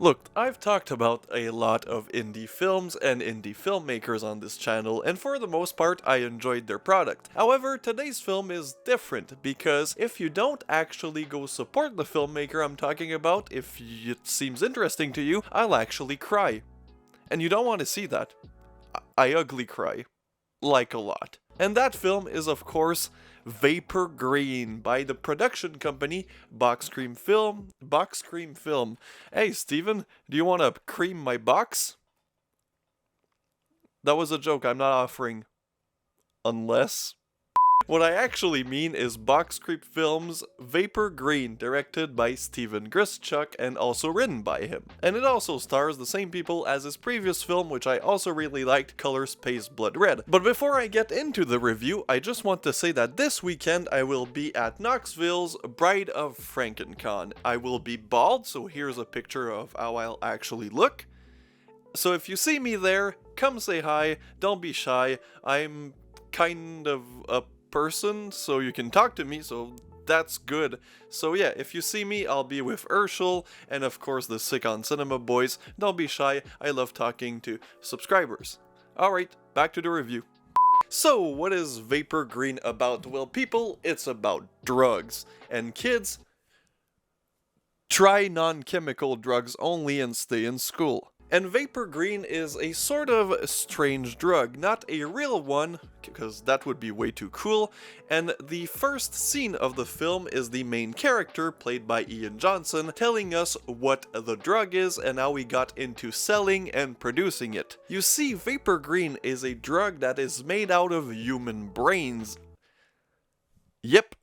Look, I've talked about a lot of indie films and indie filmmakers on this channel, and for the most part I enjoyed their product. However, today's film is different, because if you don't actually go support the filmmaker I'm talking about, if it seems interesting to you, I'll actually cry. And you don't want to see that. I ugly cry. Like a lot. And that film is, of course, Vapor Green by the production company Box Cream Film. Hey, Steven, do you want to cream my box? That was a joke, I'm not offering. Unless... What I actually mean is Box Creep Films' Vapor Green, directed by Steven Grischuk and also written by him. And it also stars the same people as his previous film, which I also really liked, Color Space Blood Red. But before I get into the review, I just want to say that this weekend I will be at Knoxville's Bride of FrankenCon. I will be bald, so here's a picture of how I'll actually look. So if you see me there, come say hi, don't be shy. I'm kind of a person, so you can talk to me, so that's good. So yeah, if you see me, I'll be with Urshel, and of course the Sick on Cinema boys. Don't be shy, I love talking to subscribers. Alright, back to the review. So, what is Vapor Green about? Well, people, it's about drugs. And kids, try non-chemical drugs only and stay in school. And Vapor Green is a sort of strange drug, not a real one, because that would be way too cool, and the first scene of the film is the main character, played by Ian Johnson, telling us what the drug is and how he got into selling and producing it. You see, Vapor Green is a drug that is made out of human brains. Yep.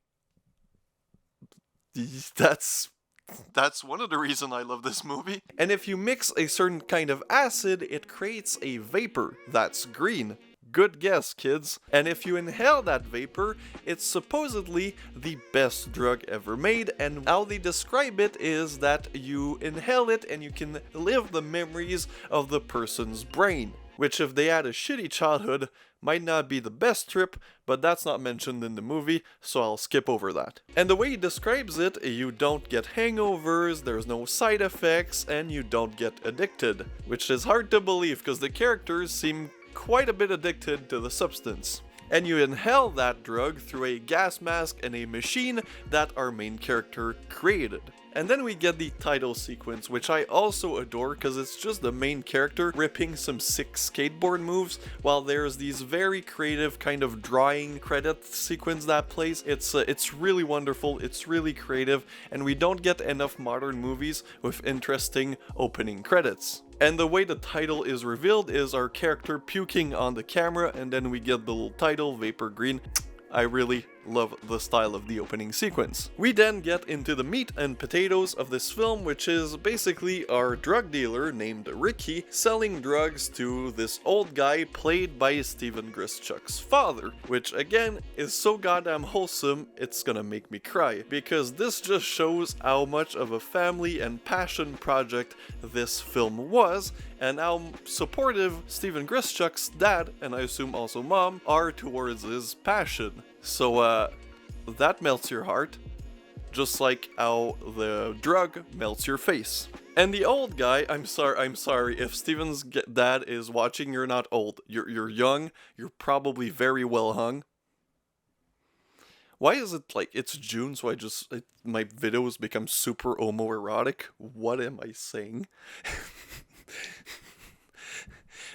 That's one of the reasons I love this movie. And if you mix a certain kind of acid, it creates a vapor that's green. Good guess, kids. And if you inhale that vapor, it's supposedly the best drug ever made, and how they describe it is that you inhale it and you can live the memories of the person's brain. Which, if they had a shitty childhood, might not be the best trip, but that's not mentioned in the movie, so I'll skip over that. And the way he describes it, you don't get hangovers, there's no side effects, and you don't get addicted. Which is hard to believe, because the characters seem quite a bit addicted to the substance. And you inhale that drug through a gas mask and a machine that our main character created. And then we get the title sequence, which I also adore because it's just the main character ripping some sick skateboard moves, while there's these very creative kind of drawing credit sequence that plays. It's really wonderful, it's really creative, and we don't get enough modern movies with interesting opening credits. And the way the title is revealed is our character puking on the camera, and then we get the little title, Vapor Green. I really love the style of the opening sequence. We then get into the meat and potatoes of this film, which is basically our drug dealer named Ricky selling drugs to this old guy played by Steven Grischuk's father, which again is so goddamn wholesome it's gonna make me cry, because this just shows how much of a family and passion project this film was, and how supportive Steven Grischuk's dad, and I assume also mom, are towards his passion. So, that melts your heart, just like how the drug melts your face. And the old guy, I'm sorry, if Steven's dad is watching, you're not old, you're young, you're probably very well hung. Why is it like, it's June, so my videos become super homoerotic? What am I saying?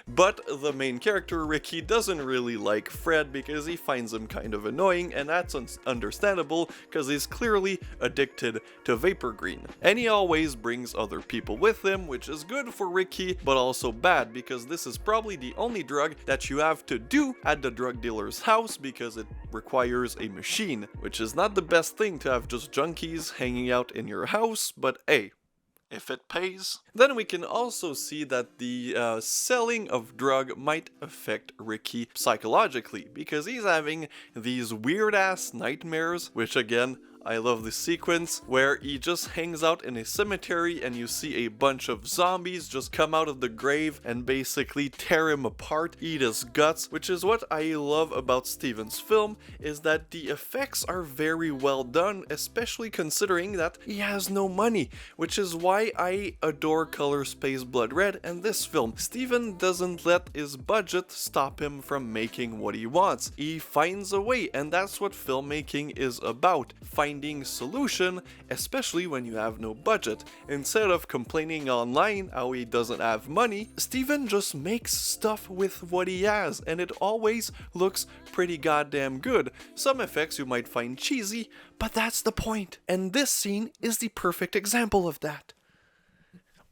But the main character, Ricky, doesn't really like Fred because he finds him kind of annoying, and that's understandable because he's clearly addicted to Vapor Green. And he always brings other people with him, which is good for Ricky, but also bad because this is probably the only drug that you have to do at the drug dealer's house because it requires a machine, which is not the best thing to have just junkies hanging out in your house, but hey, if it pays. Then we can also see that the selling of drug might affect Ricky psychologically, because he's having these weird ass nightmares, which again, I love the sequence where he just hangs out in a cemetery and you see a bunch of zombies just come out of the grave and basically tear him apart, eat his guts, which is what I love about Steven's film, is that the effects are very well done, especially considering that he has no money, which is why I adore Color Space Blood Red and this film. Steven doesn't let his budget stop him from making what he wants. He finds a way, and that's what filmmaking is about, finding solution, especially when you have no budget. Instead of complaining online how he doesn't have money, Steven just makes stuff with what he has, and it always looks pretty goddamn good. Some effects you might find cheesy, but that's the point. And this scene is the perfect example of that.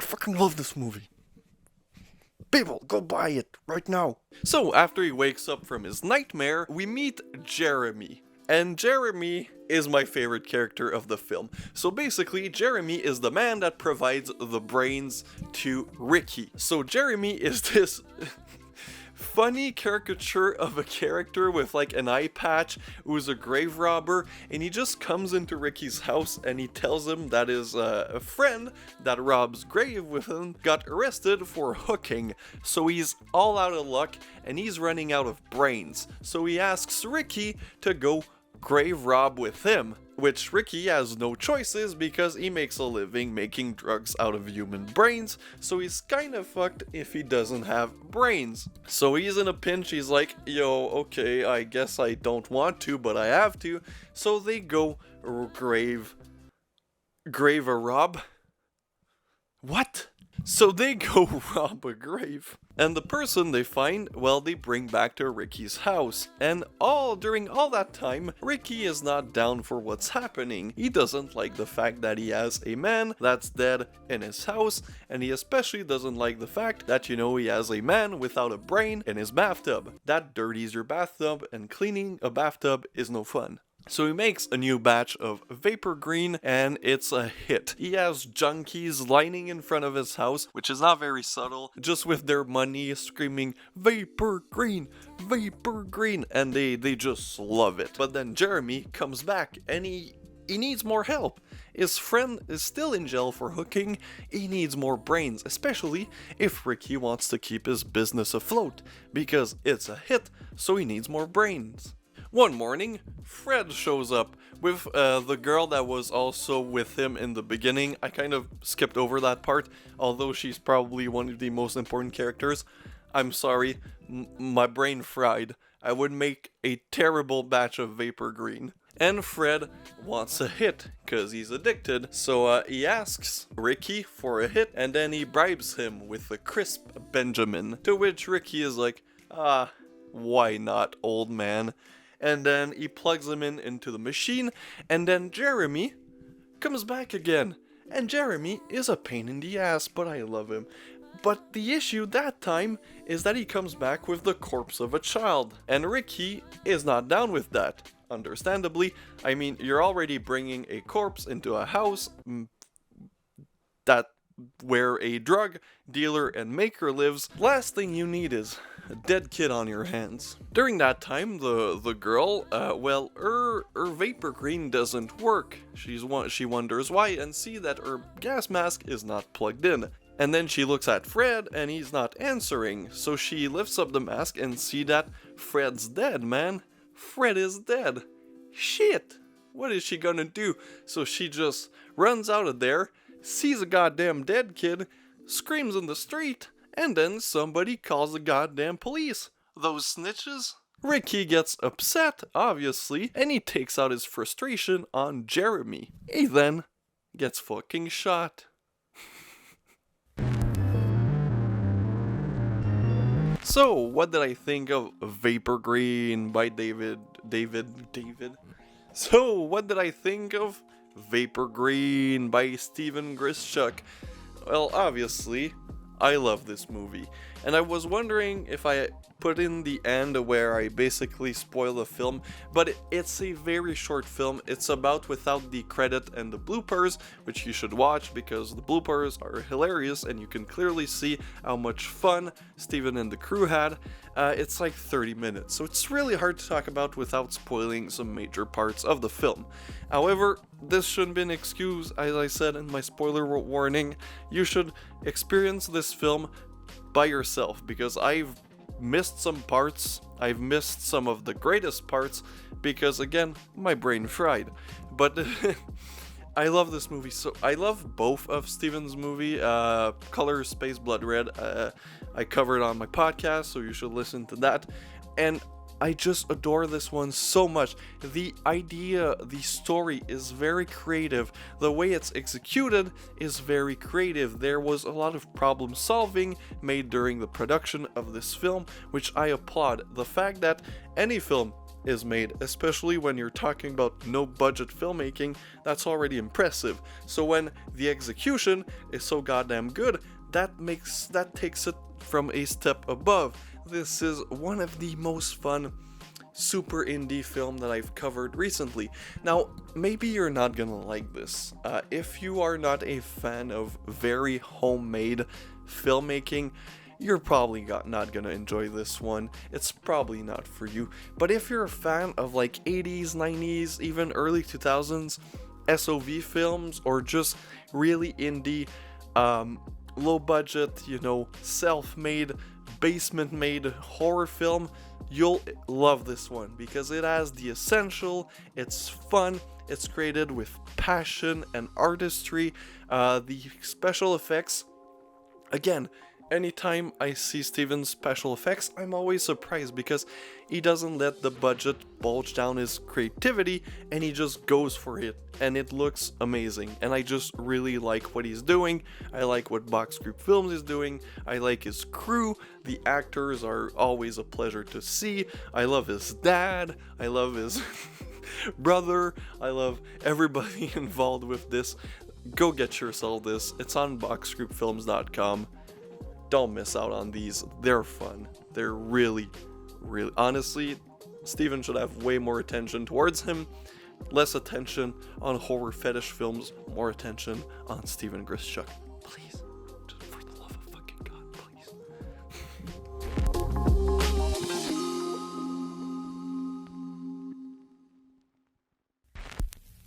I fucking love this movie. People, go buy it right now. So after he wakes up from his nightmare, we meet Jeremy. And Jeremy is my favorite character of the film. So basically, Jeremy is the man that provides the brains to Ricky. So Jeremy is this funny caricature of a character with like an eye patch who's a grave robber, and he just comes into Ricky's house and he tells him that his a friend that robs grave with him got arrested for hooking, so he's all out of luck and he's running out of brains. So he asks Ricky to go grave rob with him, which Ricky has no choices because he makes a living making drugs out of human brains, so he's kind of fucked if he doesn't have brains. So he's in a pinch, he's like, yo, okay, I guess I don't want to, but I have to. So they go grave a rob? What? So they go rob a grave. And the person they find, well, they bring back to Ricky's house. And during all that time, Ricky is not down for what's happening. He doesn't like the fact that he has a man that's dead in his house, and he especially doesn't like the fact that, you know, he has a man without a brain in his bathtub. That dirties your bathtub, and cleaning a bathtub is no fun. So he makes a new batch of Vapor Green, and it's a hit. He has junkies lining in front of his house, which is not very subtle, just with their money screaming, Vapor Green, Vapor Green, and they just love it. But then Jeremy comes back, and he needs more help. His friend is still in jail for hooking. He needs more brains, especially if Ricky wants to keep his business afloat, because it's a hit, so he needs more brains. One morning, Fred shows up with the girl that was also with him in the beginning. I kind of skipped over that part, although she's probably one of the most important characters. I'm sorry, my brain fried. I would make a terrible batch of Vapor Green. And Fred wants a hit, cause he's addicted, so he asks Ricky for a hit, and then he bribes him with a crisp Benjamin, to which Ricky is like, why not, old man? And then he plugs him into the machine, and then Jeremy comes back again. And Jeremy is a pain in the ass, but I love him. But the issue that time is that he comes back with the corpse of a child, and Ricky is not down with that. Understandably, I mean, you're already bringing a corpse into a house where a drug dealer and maker lives. Last thing you need is a dead kid on your hands. During that time, the girl, her Vapor Green doesn't work. She wonders why and see that her gas mask is not plugged in. And then she looks at Fred and he's not answering. So she lifts up the mask and see that Fred's dead, man. Fred is dead. Shit! What is she gonna do? So she just runs out of there, sees a goddamn dead kid, screams in the street, and then somebody calls the goddamn police. Those snitches? Ricky gets upset, obviously, and he takes out his frustration on Jeremy. He then gets fucking shot. So, what did I think of Vapor Green by David? So, what did I think of Vapor Green by Steven Grischuk? Well, obviously, I love this movie, and I was wondering if I put in the end where I basically spoil the film, but it's a very short film. It's about without the credit and the bloopers, which you should watch because the bloopers are hilarious and you can clearly see how much fun Steven and the crew had. It's like 30 minutes, so it's really hard to talk about without spoiling some major parts of the film. However, this shouldn't be an excuse. As I said in my spoiler warning, you should experience this film by yourself, because I've missed some parts, I've missed some of the greatest parts, because again, my brain fried. But I love this movie. So I love both of Steven's movie, Color Space Blood Red. I covered on my podcast, so you should listen to that. And I just adore this one so much. The idea, the story is very creative. The way it's executed is very creative. There was a lot of problem solving made during the production of this film, which I applaud. The fact that any film is made, especially when you're talking about no budget filmmaking, that's already impressive. So when the execution is so goddamn good, that takes it from a step above. This is one of the most fun super indie film that I've covered recently. Now, maybe you're not gonna like this. If you are not a fan of very homemade filmmaking, you're probably not gonna enjoy this one. It's probably not for you. But if you're a fan of like 80s, 90s, even early 2000s SOV films, or just really indie, low budget, self-made, basement-made horror film, you'll love this one because it has the essential, it's fun, it's created with passion and artistry. The special effects, again, anytime I see Steven's special effects, I'm always surprised because he doesn't let the budget bulge down his creativity and he just goes for it, and it looks amazing. And I just really like what he's doing. I like what Box Group Films is doing. I like his crew. The actors are always a pleasure to see. I love his dad. I love his brother. I love everybody involved with this. Go get yourself this. It's on boxgroupfilms.com. Don't miss out on these. They're fun. They're really, honestly, Steven should have way more attention towards him. Less attention on horror fetish films, more attention on Steven Grischuk. Please.